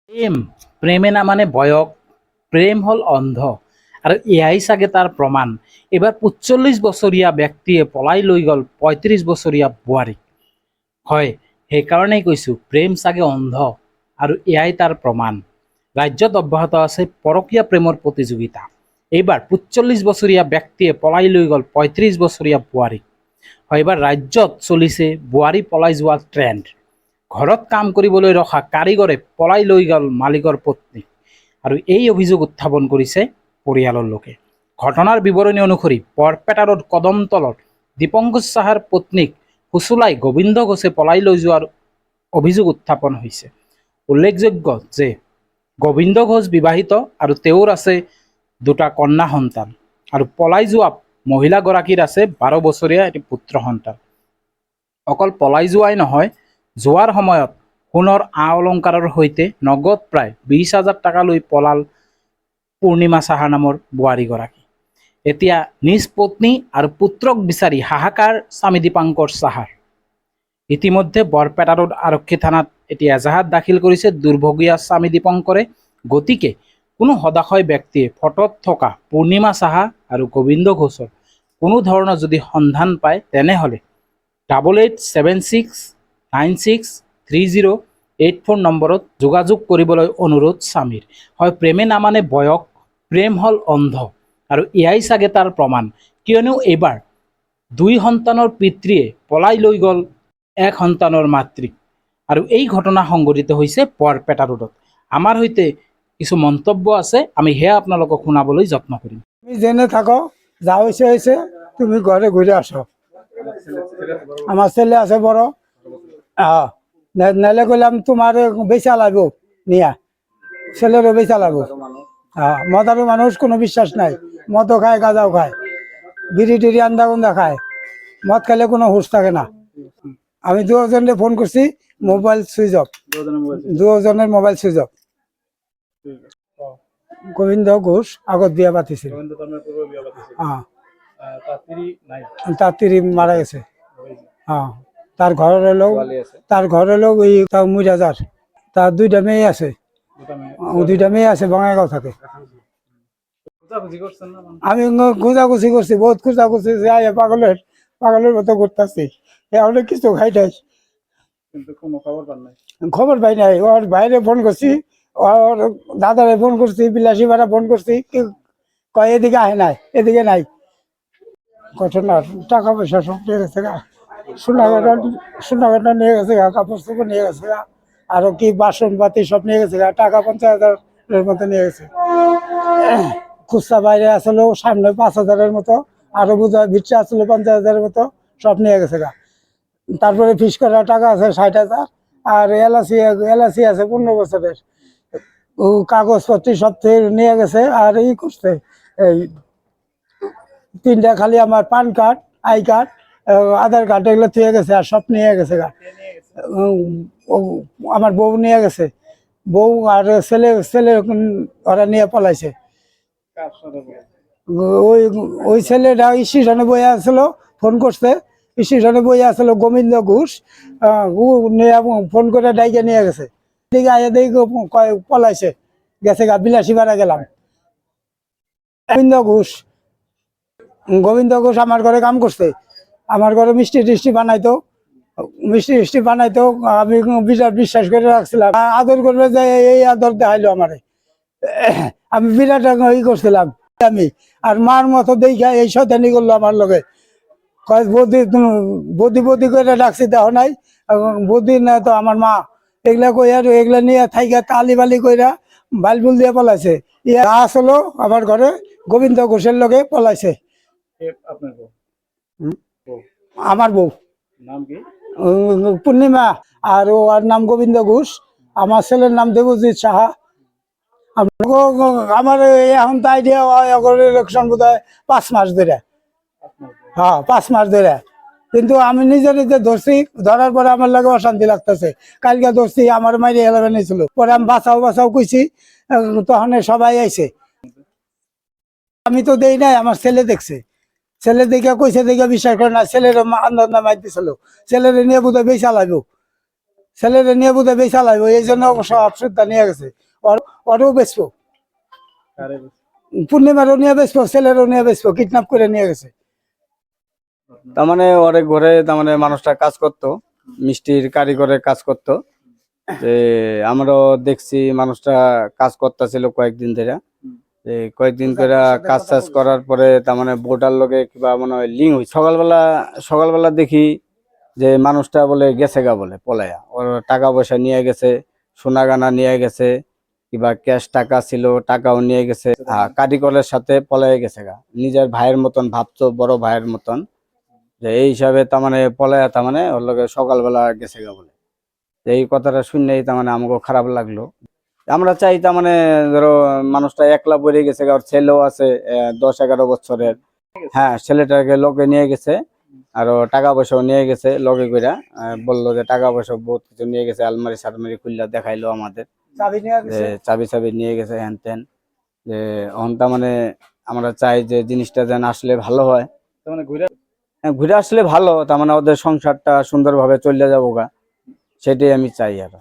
প্রেম প্রেমে না মানে বয়স, প্রেম হল অন্ধ আৰু এয়াই চাগে তাৰ প্ৰমাণ। এইবাৰ ৪৫ বছৰীয়া ব্যক্তিয়ে পলাই লৈ গ'ল ৩৫ বছৰীয়া বোৱাৰীক। হয়, সেইকাৰণেই কৈছোঁ প্ৰেম চাগে অন্ধ আৰু এয়াই তাৰ প্ৰমাণ। ৰাজ্যত অব্যাহত আছে পৰকীয়া প্ৰেমৰ প্ৰতিযোগিতা। এইবাৰ ৪৫ বছৰীয়া ব্যক্তিয়ে পলাই লৈ গ'ল ৩৫ বছৰীয়া বোৱাৰীক। হয়, এইবাৰ ৰাজ্যত চলিছে বোৱাৰী পলাই যোৱা ট্ৰেণ্ড। ঘৰত কাম কৰিবলৈ ৰখা কাৰিকৰে পলাই লৈ গ'ল মালিকৰ পত্নীক আৰু এই অভিযোগ উত্থাপন কৰিছে পৰিয়ালৰ লোকে। ঘটনাৰ বিৱৰণী অনুসৰি বৰপেটা ৰোড কদমতলত দীপংকৰ চাহাৰ পত্নীক ফুচুলাই গোবিন্দ ঘোষে পলাই লৈ যোৱাৰ অভিযোগ উত্থাপন হৈছে। উল্লেখযোগ্য যে গোবিন্দ ঘোষ বিবাহিত আৰু তেওঁৰ আছে দুটা কন্যা সন্তান আৰু পলাই যোৱা মহিলাগৰাকীৰ আছে ১২ বছৰীয়া এটি পুত্ৰ সন্তান। অকল পলাই যোৱাই নহয়, যোৱাৰ সময়ত সোণৰ আ-অলংকাৰৰ সৈতে নগদ প্ৰায় ২০,০০০ টকা লৈ পলাল পূৰ্ণিমা চাহা নামৰ বোৱাৰীগৰাকী। এতিয়া নিজ পত্নী আৰু পুত্ৰক বিচাৰি হাহাকাৰ স্বামী দীপংকৰ চাহাৰ। ইতিমধ্যে বৰপেটা ৰোড আৰক্ষী থানাত এতিয়া এজাহাৰ দাখিল কৰিছে দুৰ্ভগীয়া স্বামী দীপংকৰে। গতিকে কোনো সদাশয় ব্যক্তিয়ে ফটোত থকা পূৰ্ণিমা চাহা আৰু গোবিন্দ ঘোষৰ কোনো ধৰণৰ যদি সন্ধান পায় তেনেহ'লে 8876963084 নম্বৰত যোগাযোগ কৰিবলৈ অনুৰোধ স্বামীৰ। হয়, প্ৰেমে নামানে বয়স, প্ৰেম হ'ল অন্ধ আৰু এয়াই চাগে তাৰ প্ৰমাণ। কিয়নো এইবাৰ ২ সন্তানৰ পিতৃয়ে পলাই লৈ গ'ল ১ সন্তানৰ মাতৃক আৰু এই ঘটনা সংঘটিত হৈছে বৰপেটা ৰোডত। আমাৰ সৈতে কিছু মন্তব্য আছে, আমি সেয়া আপোনালোকক শুনাবলৈ যত্ন কৰিম। তুমি জেনে থাকো, যা হয়েছে তুমি ঘরে ঘুরে আসো। আমার ছেলে আছে বড়, নাহলে কইলাম তোমার বেচা লাগবো নিয়া, ছেলেরও বেচা লাগবো। মদারু মানুষ কোনো বিশ্বাস নাই, মদও খায় গাঁজাও খায়, বিড়ি টিড়ি আন্দা গুন্দা খায়, মদ খাইলে কোনো হুঁশ থাকে না। আমি দুজনে ফোন করছি, মোবাইল সুইচ অফ, দুজনের mobile switch off. Gobinda Ghosh আগত বিয়া পাতিছিল, তার তিরি মারা গেছে। তার ঘর হলো ওই মুরাজার। তার ২টা মেয়ে আছে, ২টা মেয়ে আছে বঙ্গাইগাঁও থাকে। আমি খোঁজাখুঁজি করছি, বহুত খোঁজাখুঁজি, পাগলের মতো করতেছি, অনেক কিছু খাইটাই খবর পাই নাই। ওর বাইরে ফোন করছি, ওর দাদারে ফোন করছি, বিলাসী ভাড়া ফোন করছি, কয় এদিকে আহে নাই, এদিকে নাই। ঘটনা টাকা পয়সা সব নিয়ে গেছে গা, সোনাগাটা নিয়ে গেছে গা, কাপড় চোপড় নিয়ে গেছে গা, আরো কি বাসন পাতি সব নিয়ে গেছে গা, টাকা ৫০,০০০-এর মতো নিয়ে গেছে। খুচরা বাইরে আসলো সামনে ৫,০০০-এর মতো, আরো বোধহয় ভিতরে আসলো ৫০,০০০-এর মতো, সব নিয়ে গেছে গা। তারপরে ফিস করা টাকা আছে ৬০,০০০, আর এলআইসি আছে ১৫ বছরের। ও কাগজপত্র সব নিয়ে গেছে। আর ই করছে, এই ৩টা খালি আমার PAN card, I card, Aadhaar card এগুলো দিয়ে গেছে, আর সব নিয়ে গেছে গা। আমার বউ নিয়ে গেছে, বউ আর ছেলে ছেলে ওরা নিয়ে পলাইছে। ওই ওই ছেলেটা স্টেশনে বইয়া আসলো, ফোন করছে, স্টেশনে বইয়া আসলো গোবিন্দ ঘোষ, ফোন করে ডাইকে নিয়ে গেছে। দিকে আয়া দেখি পলাইছে, গেছে গা, বিলাসী ভাড়া গেলাম। গোবিন্দ ঘোষ আমার ঘরে কাম করছে, আমার ঘরে মিষ্টি টিষ্টি বানাইতো, আমি বিরাট বিশ্বাস করে রাখছিলাম, আদর করবে যে এই আদর দেখাইলো আমারে, আমি বিরাট ই করছিলাম আমি। আর মার মতো দেখা এই শয়তানি করলো আমার লগে, কয় বদি বদি করে ডাকছি, দেখো নাই বদি না তো আমার মা, এগুলা কই আর এগুলা নিয়ে থাইকা তালি বালি কইরা বালবুল দিয়ে পলাইছে। ইয়া আসলো আমার ঘরে গোবিন্দ ঘোষের লগে পলাইছে। আমার বউ পূর্ণিমা, আর ওর নাম গোবিন্দ ঘোষ, আমার ছেলের নাম দেবজিৎ সাহা। আমার এখন তো আইডিয়া ইলেকশন বোধ হয় ৫ মাস ধরে, ৫ মাস ধরে। কিন্তু আমি নিজে নিজে ধরছি, ধরার পরে আমার লাগে অশান্তি লাগতেছে। কালকে ধরছি, আমার মাইরে এলাকা নিয়েছিল, পরে আমি বাঁচাও কইছি, তখন সবাই আইছে। আমি তো দেই নাই, আমার ছেলে দেখছে, ছেলে দেখে কইছে, দেখে বিশ্বাস করে না, ছেলের আন্দাজ মার দিছিল, ছেলের নিয়ে বোধহয় বেচা লাগবো, ছেলেরা নিয়ে বোধহয় বেচা লাগবে, এই জন্য অবশ্য অপসুদ্ধা নিয়ে গেছে। ওরও বেচবো, পূর্ণিমারও নিয়ে বেচবো, ছেলেরও নিয়ে বেচবো, কিডন্যাপ করে নিয়ে গেছে। তার মানে অনেক ঘরে তার মানে মানুষটা কাজ করতো, মিষ্টির কারিগরের কাজ করতো। যে আমরাও দেখছি মানুষটা কাজ করতেছিল কয়েকদিন ধরে। কয়েকদিন করে কাজ টাজ করার পরে তার মানে বোটার লগে কিবা মনে হয় লিঙ্ক হয়েছে। সকালবেলা দেখি যে মানুষটা বলে গেছে গা, বলে পলায়া, ওর টাকা পয়সা নিয়ে গেছে, সোনা গানা নিয়ে গেছে, কিবা ক্যাশ টাকা ছিল টাকাও নিয়ে গেছে। কারিগরের সাথে পলায় গেছে গা, নিজের ভাইয়ের মতন ভাবতো, বড় ভাইয়ের মতন। যে এই হিসাবে তার মানে পলায়া তার মানে ওর লগে সকালবেলা গেছে গা বলে। এই কথাটা শুনলেই তার মানে আমাকে খারাপ লাগলো। আমরা চাই তার মানে ধরো মানুষটা একলা পড়ে গেছে, ওর ছেলেও আছে 10-11 বছরের। হ্যাঁ, ছেলেটাকে লোকে নিয়ে গেছে, আর টাকা পয়সাও নিয়ে গেছে লগে কইরা। বললো যে টাকা পয়সা বহুত কিছু নিয়ে গেছে, আলমারি সালমারি খুললা দেখাইলো আমাদের, চাবি নিয়ে যে গেছে। চাবি নিয়ে গেছে হ্যান ত্যান। যে এখন তার মানে আমরা চাই যে জিনিসটা যেন আসলে ভালো হয়, হ্যাঁ, ঘুরে আসলে ভালো, তার মানে ওদের সংসারটা সুন্দরভাবে চলে যাবো গা, সেটাই আমি চাই আর।